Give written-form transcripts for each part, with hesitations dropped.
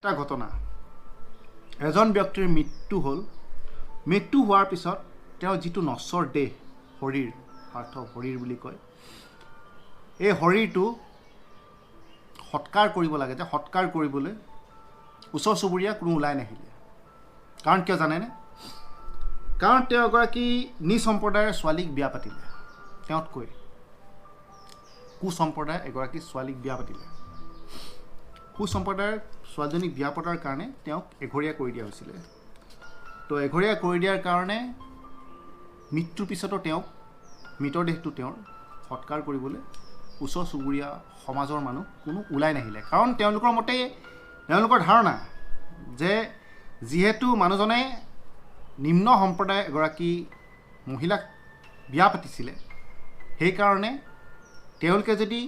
এটা ঘটনা এজন ব্যক্তিৰ মৃত্যু হ'ল মৃত্যু হোৱাৰ পিছত তেওঁ যিটো নশ্বৰ দেহ শৰীৰ পাৰ্থ শৰীৰ বুলি কয় এই শৰীৰটো সৎকাৰ কৰিব লাগে যে সৎকাৰ কৰিবলৈ ওচৰ চুবুৰীয়া কোনো ওলাই নাহিলে কাৰণ কিয় জানেনে কাৰণ তেওঁ এগৰাকী নিজ সম্প্ৰদায়ৰ ছোৱালীক বিয়া পাতিলে তেওঁতকৈ কুসম্প্ৰদায়ৰ এগৰাকী ছোৱালীক বিয়া পাতিলে কুসম্প্ৰদায়ৰ ছোৱালীজনীক বিয়া পতাৰ কাৰণে তেওঁক এঘৰীয়া কৰি দিয়া হৈছিলে তো এঘৰীয়া কৰি দিয়াৰ কাৰণে মৃত্যুৰ পিছতো তেওঁক মৃতদেহটো তেওঁৰ সৎকাৰ কৰিবলৈ ওচৰ চুবুৰীয়া সমাজৰ মানুহ কোনো ওলাই নাহিলে কাৰণ তেওঁলোকৰ মতে তেওঁলোকৰ ধাৰণা যে যিহেতু মানুহজনে নিম্ন সম্প্ৰদায়ৰ এগৰাকী মহিলাক বিয়া পাতিছিলে সেইকাৰণে তেওঁলোকে যদি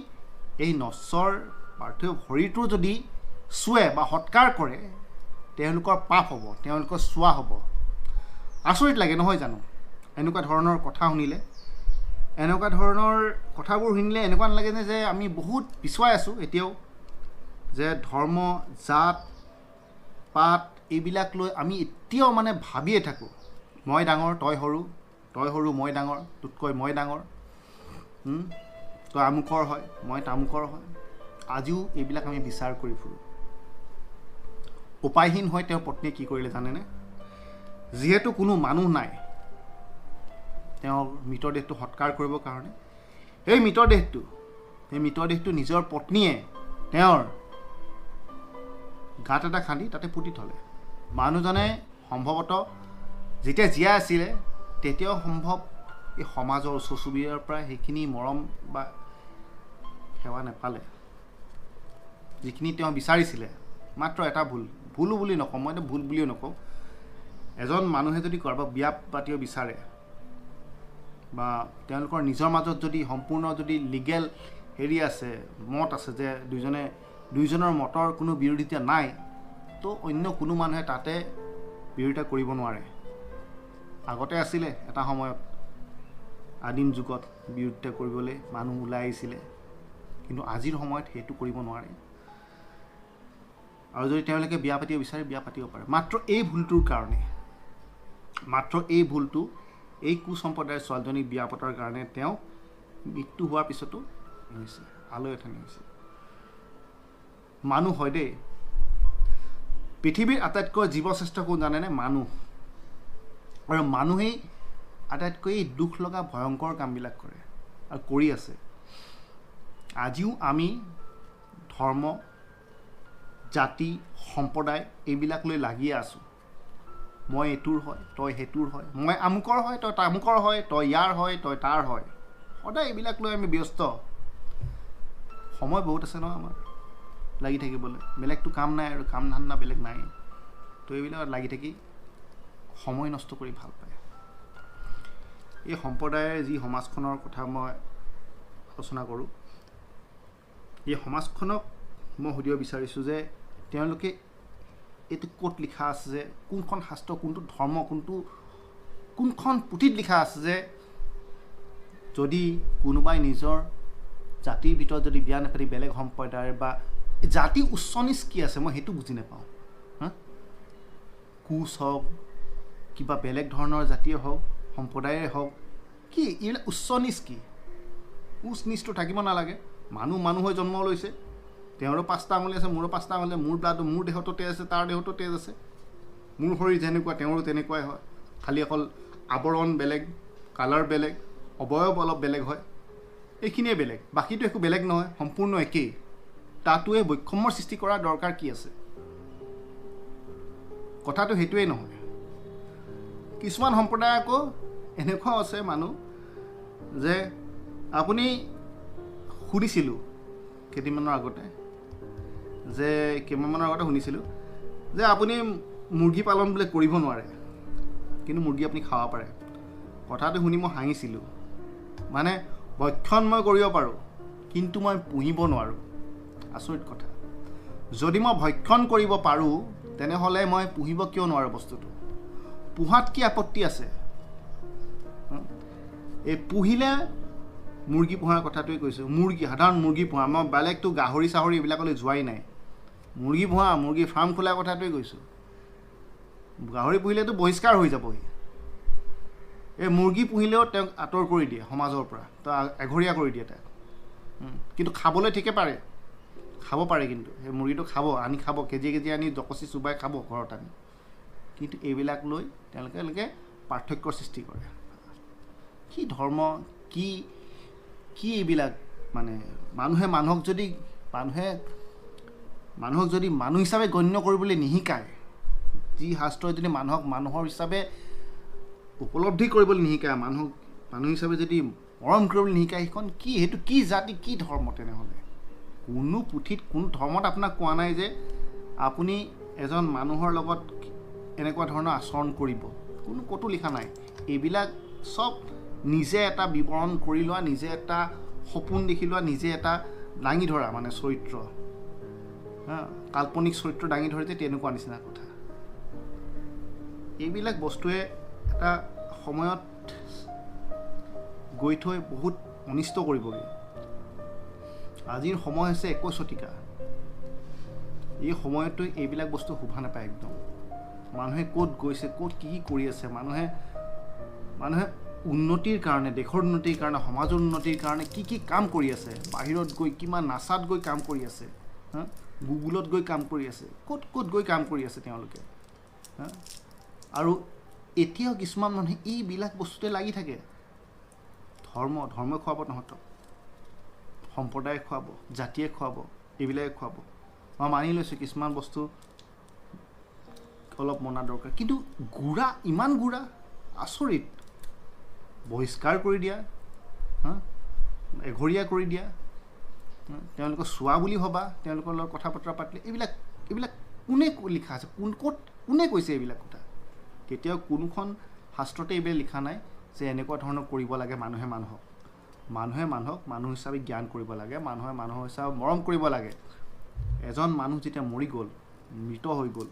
এই নশ্বৰ পাৰ্থিৱ শৰীৰটো যদি চুৱে বা সৎকাৰ কৰে তেওঁলোকৰ পাপ হ'ব তেওঁলোকৰ চুৱা হ'ব আচৰিত লাগে নহয় জানো এনেকুৱা ধৰণৰ কথা শুনিলে এনেকুৱা ধৰণৰ কথাবোৰ শুনিলে এনেকুৱা নালাগে যে আমি বহুত পিছুৱাই আছোঁ এতিয়াও যে ধৰ্ম জাত পাত এইবিলাক লৈ আমি এতিয়াও মানে ভাবিয়ে থাকোঁ মই ডাঙৰ তই সৰু মই ডাঙৰ তোতকৈ মই ডাঙৰ তই আমুকৰ হয় মই তামুকৰ হয় আজিও এইবিলাক আমি বিচাৰ কৰি ফুৰোঁ উপায়হীন হৈ তেওঁৰ পত্নীয়ে কি কৰিলে জানেনে যিহেতু কোনো মানুহ নাই তেওঁৰ মৃতদেহটো সৎকাৰ কৰিবৰ কাৰণে এই মৃতদেহটো নিজৰ পত্নীয়ে তেওঁৰ গাঁত এটা খান্দি তাতে পুতি থলে মানুহজনে সম্ভৱতঃ যেতিয়া জীয়াই আছিলে তেতিয়াও সম্ভৱ এই সমাজৰ ওচৰ চুবুৰীয়াৰ পৰা সেইখিনি মৰম বা সেৱা নাপালে যিখিনি তেওঁ বিচাৰিছিলে মাত্ৰ এটা ভুলো বুলি নকওঁ মই ভুল বুলিও নকওঁ এজন মানুহে যদি কাৰোবাক বিয়া পাতিব বিচাৰে বা তেওঁলোকৰ নিজৰ মাজত যদি সম্পূৰ্ণ যদি লিগেল হেৰি আছে মত আছে যে দুইজনৰ মতৰ কোনো বিৰোধিতা নাই তো অন্য কোনো মানুহে তাতে বিৰোধিতা কৰিব নোৱাৰে আগতে আছিলে এটা সময়ত আদিম যুগত বিৰোধিতা কৰিবলৈ মানুহ ওলাই আহিছিলে কিন্তু আজিৰ সময়ত সেইটো কৰিব নোৱাৰে আৰু যদি তেওঁলোকে বিয়া পাতিব বিচাৰে বিয়া পাতিব পাৰে মাত্ৰ এই ভুলটোৰ কাৰণে এই কুসম্প্ৰদায়ৰ ছোৱালীজনীক বিয়া পতাৰ কাৰণে তেওঁ মৃত্যু হোৱাৰ পিছতো হৈছে আলৈ এথানি হৈছে মানুহ হয় দেই পৃথিৱীৰ আটাইতকৈ জীৱশ্ৰেষ্ঠ কোন জানেনে মানুহ আৰু মানুহেই আটাইতকৈ দুখ লগা ভয়ংকৰ কামবিলাক কৰে আৰু কৰি আছে আজিও আমি ধৰ্ম জাতি সম্প্ৰদায় এইবিলাক লৈ লাগিয়ে আছোঁ মই এইটোৰ হয় তই সেইটোৰ হয় মই আমুকৰ হয় তই তামুকৰ হয় তই ইয়াৰ হয় তই তাৰ হয় সদায় এইবিলাক লৈ আমি ব্যস্ত সময় বহুত আছে ন আমাৰ লাগি থাকিবলৈ বেলেগটো কাম নাই আৰু কাম ধান্দা বেলেগ নাই তো এইবিলাকত লাগি থাকি সময় নষ্ট কৰি ভাল পায় এই সম্প্ৰদায়ৰ যি সমাজখনৰ কথা মই আলোচনা কৰোঁ এই সমাজখনক মই সুধিব বিচাৰিছোঁ যে তেওঁলোকে এইটো ক'ত লিখা আছে যে কোনখন শাস্ত্ৰ কোনটো ধৰ্ম কোনখন পুথিত লিখা আছে যে যদি কোনোবাই নিজৰ জাতিৰ ভিতৰত যদি বিয়া নাপাতি বেলেগ সম্প্ৰদায়ৰ বা জাতি উচ্চ নিচ কি আছে মই সেইটো বুজি নাপাওঁ কোচ হওক কিবা বেলেগ ধৰণৰ জাতিয়ে হওক সম্প্ৰদায়ে হওক কি এইবিলাক উচ্চ নিচ কি উচ্চ নিচটো থাকিব নালাগে মানুহ হৈ জন্ম লৈছে তেওঁৰো 5টা আঙুলি আছে মোৰো 5টা আঙুলি মোৰ ব্লাডো মোৰ দেহতো তেজ আছে তাৰ দেহতো তেজ আছে মোৰ শৰীৰ যেনেকুৱা তেওঁৰো তেনেকুৱাই হয় খালি অকল আৱৰণ বেলেগ কালাৰ বেলেগ অৱয়ব অলপ বেলেগ হয় এইখিনিয়ে বেলেগ বাকীটো একো বেলেগ নহয় সম্পূৰ্ণ একেই তাতোৱে বৈষম্যৰ সৃষ্টি কৰাৰ দৰকাৰ কি আছে কথাটো সেইটোৱেই নহয় কিছুমান সম্প্ৰদায় আকৌ এনেকুৱাও আছে মানুহ যে আপুনি শুনিছিলোঁ কেইদিনমানৰ আগতে শুনিছিলোঁ যে আপুনি মুৰ্গী পালন বোলে কৰিব নোৱাৰে কিন্তু মুৰ্গী আপুনি খাব পাৰে কথাটো শুনি মই হাঁহিছিলোঁ মানে ভক্ষণ মই কৰিব পাৰোঁ কিন্তু মই পুহিব নোৱাৰোঁ আচৰিত কথা যদি মই ভক্ষণ কৰিব পাৰোঁ তেনেহ'লে মই পুহিব কিয় নোৱাৰোঁ বস্তুটো পোহাত কি আপত্তি আছে এই পুহিলে মুৰ্গী পোহাৰ কথাটোৱে কৈছোঁ মুৰ্গী সাধাৰণ মুৰ্গী পোহা মই বেলেগটো গাহৰি চাহৰি এইবিলাকলৈ যোৱাই নাই মুৰ্গী পোহা, মুৰ্গী ফাৰ্ম খোলা কথাটোৱে কৈছোঁ। গাহৰি পুহিলেতো বহিষ্কাৰ হৈ যাবহি। এই মুৰ্গী পুহিলেও তেওঁক আঁতৰ কৰি দিয়ে সমাজৰ পৰা, তো এঘৰীয়া কৰি দিয়ে তাক। কিন্তু খাবলৈ ঠিকে পাৰে, খাব পাৰে, কিন্তু সেই মুৰ্গীটো আনি খাব, কেজি আনি জকচি চুবাই খাব ঘৰত আনি। কিন্তু এইবিলাক লৈ তেওঁলোকে পাৰ্থক্যৰ সৃষ্টি কৰে। কি ধৰ্ম, কি এইবিলাক মানে মানুহক যদি মানুহ হিচাপে গণ্য কৰিবলৈ নিশিকায়, যি শাস্ত্ৰই যদি মানুহৰ হিচাপে উপলব্ধি কৰিবলৈ নিশিকায়, মানুহ হিচাপে যদি মৰম কৰিবলৈ নিশিকায়, সেইটো কি জাতি, কি ধৰ্ম? তেনেহ'লে কোনো পুথিত, কোনো ধৰ্মত আপোনাক কোৱা নাই যে আপুনি এজন মানুহৰ লগত এনেকুৱা ধৰণৰ আচৰণ কৰিব, ক'তো লিখা নাই। এইবিলাক চব নিজে এটা বিৱৰণ কৰি লোৱা, নিজে এটা সপোন দেখি লোৱা, নিজে এটা দাঙি ধৰা মানে চৰিত্ৰ, কাল্পনিক চৰিত্ৰ দাঙি ধৰে যে তেনেকুৱা নিচিনা কথা। এইবিলাক বস্তুৱে এটা সময়ত গৈ থৈ বহুত অনিষ্ট কৰিবগৈ। আজিৰ সময় হৈছে 21 শতিকা। এই সময়তো এইবিলাক বস্তু শোভা নাপায় একদম। মানুহে ক'ত গৈছে, ক'ত কি কৰি আছে, মানুহে উন্নতিৰ কাৰণে, দেশৰ উন্নতিৰ কাৰণে, সমাজৰ উন্নতিৰ কাৰণে কি কাম কৰি আছে, বাহিৰত গৈ কিমান নাচাত গৈ কাম কৰি আছে, গুগলত গৈ কাম কৰি আছে, ক'ত গৈ কাম কৰি আছে তেওঁলোকে। আৰু এতিয়াও কিছুমান মানুহে এইবিলাক বস্তুতে লাগি থাকে। ধৰ্মই খুৱাব তহঁতক, সম্প্ৰদায়ে খুৱাব, জাতিয়ে খুৱাব, এইবিলাকে খুৱাব। মই মানি লৈছোঁ কিছুমান বস্তু অলপ মনা দৰকাৰ, কিন্তু ইমান গুড়া, আচৰিত। বহিষ্কাৰ কৰি দিয়া, এঘৰীয়া কৰি দিয়া, তেওঁলোকক চোৱা বুলি ভবা, তেওঁলোকৰ লগত কথা বতৰা পাতিলে, এইবিলাক কোনে লিখা আছে, কোনে কৈছে এইবিলাক কথা? কেতিয়াও কোনোখন শাস্ত্ৰতে এইবিলাক লিখা নাই যে এনেকুৱা ধৰণৰ কৰিব লাগে। মানুহে মানুহক মানুহ হিচাপে জ্ঞান কৰিব লাগে, মানুহে মানুহৰ হিচাপে মৰম কৰিব লাগে। এজন মানুহ যেতিয়া মৰি গ'ল, মৃত হৈ গ'ল,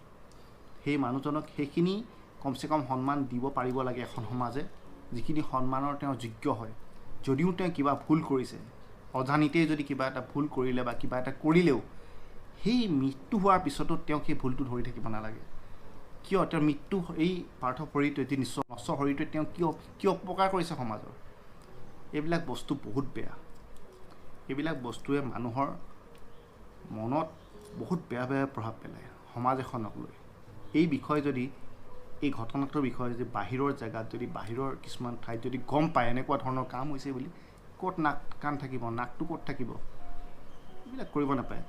সেই মানুহজনক সেইখিনি কমচে কম সন্মান দিব পাৰিব লাগে এখন সমাজে, যিখিনি সন্মানৰ তেওঁ যোগ্য হয়। যদিও তেওঁ কিবা ভুল কৰিছে, অজানিতেই যদি কিবা এটা ভুল কৰিলে বা কিবা এটা কৰিলেও, সেই মৃত্যু হোৱাৰ পিছতো তেওঁক সেই ভুলটো ধৰি থাকিব নালাগে। কিয়? তেওঁৰ মৃত্যু, এই পাৰ্থ শৰীৰটোৱে, যি নশ্বৰ শৰীৰটোৱে তেওঁ কিয় অপকাৰ কৰিছে সমাজৰ? এইবিলাক বস্তু বহুত বেয়া। এইবিলাক বস্তুৱে মানুহৰ মনত বহুত বেয়া প্ৰভাৱ পেলায় সমাজ এখনক লৈ। এই বিষয়ে যদি, এই ঘটনাটোৰ বিষয়ে যদি বাহিৰৰ জেগাত, যদি বাহিৰৰ কিছুমান ঠাইত যদি গম পায় এনেকুৱা ধৰণৰ কাম হৈছে বুলি, ক'ত নাক কাণ থাকিব, নাকটো ক'ত থাকিব? এইবিলাক কৰিব নাপায়।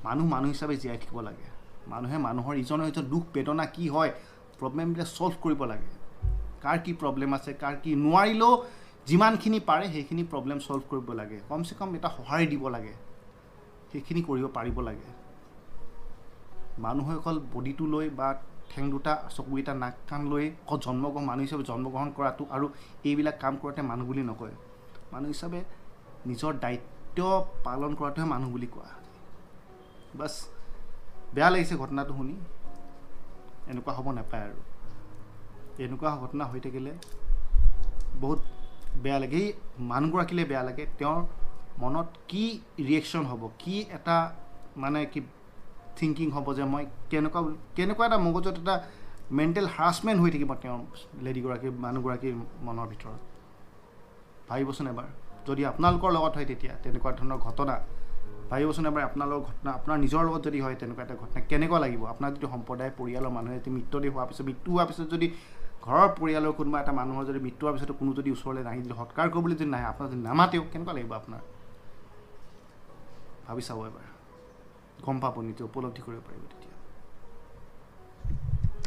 মানুহ হিচাপে জীয়াই থাকিব লাগে। মানুহে মানুহৰ ইজনৰ দুখ বেদনা কি হয়, প্ৰব্লেমবিলাক ছল্ভ কৰিব লাগে। কাৰ কি প্ৰব্লেম আছে, কাৰ কি নোৱাৰিলেও যিমানখিনি পাৰে সেইখিনি প্ৰব্লেম ছল্ভ কৰিব লাগে। কমচে কম এটা সঁহাৰি দিব লাগে, সেইখিনি কৰিব পাৰিব লাগে। মানুহে অকল বডিটো লৈ বা ঠেং দুটা, চকুকেইটা, নাক কাণ লৈ অকল মানুহ হিচাপে জন্মগ্ৰহণ কৰাটো আৰু এইবিলাক কাম কৰোঁতে মানুহ বুলি নকয়। মানুহ হিচাপে নিজৰ দায়িত্ব পালন কৰাটোহে মানুহ বুলি কোৱা। বাছ বেয়া লাগিছে ঘটনাটো শুনি। এনেকুৱা হ'ব নাপায় আৰু। এনেকুৱা ঘটনা হৈ থাকিলে বহুত বেয়া লাগে। এই মানুহগৰাকীলৈ বেয়া লাগে। তেওঁৰ মনত কি ৰিয়েকশ্যন হ'ব, কি এটা মানে কি থিংকিং হ'ব যে মই কেনেকুৱা এটা মগজত এটা মেণ্টেল হাৰাছমেণ্ট হৈ থাকিব তেওঁৰ মানুহগৰাকীৰ মনৰ ভিতৰত। ভাবিবচোন এবাৰ, যদি আপোনালোকৰ লগত হয় তেতিয়া তেনেকুৱা ধৰণৰ ঘটনা, ভাবিবচোন এবাৰ আপোনাৰ নিজৰ লগত যদি হয় তেনেকুৱা এটা ঘটনা, কেনেকুৱা লাগিব? আপোনাৰ যদি সম্প্ৰদায়, পৰিয়ালৰ মানুহে যদি মৃত্যু হোৱাৰ পিছত যদি ঘৰৰ পৰিয়ালৰ কোনোবা এটা মানুহৰ যদি মৃত্যু হোৱাৰ পিছতো কোনো যদি ওচৰলৈ নাহি, যদি সৎকাৰ কৰিবলৈ যদি নাহে, আপোনাৰ যদি নামাতেও, কেনেকুৱা লাগিব আপোনাৰ? ভাবি চাব এবাৰ, গম পাব, নিজে উপলব্ধি কৰিব পাৰিব তেতিয়া।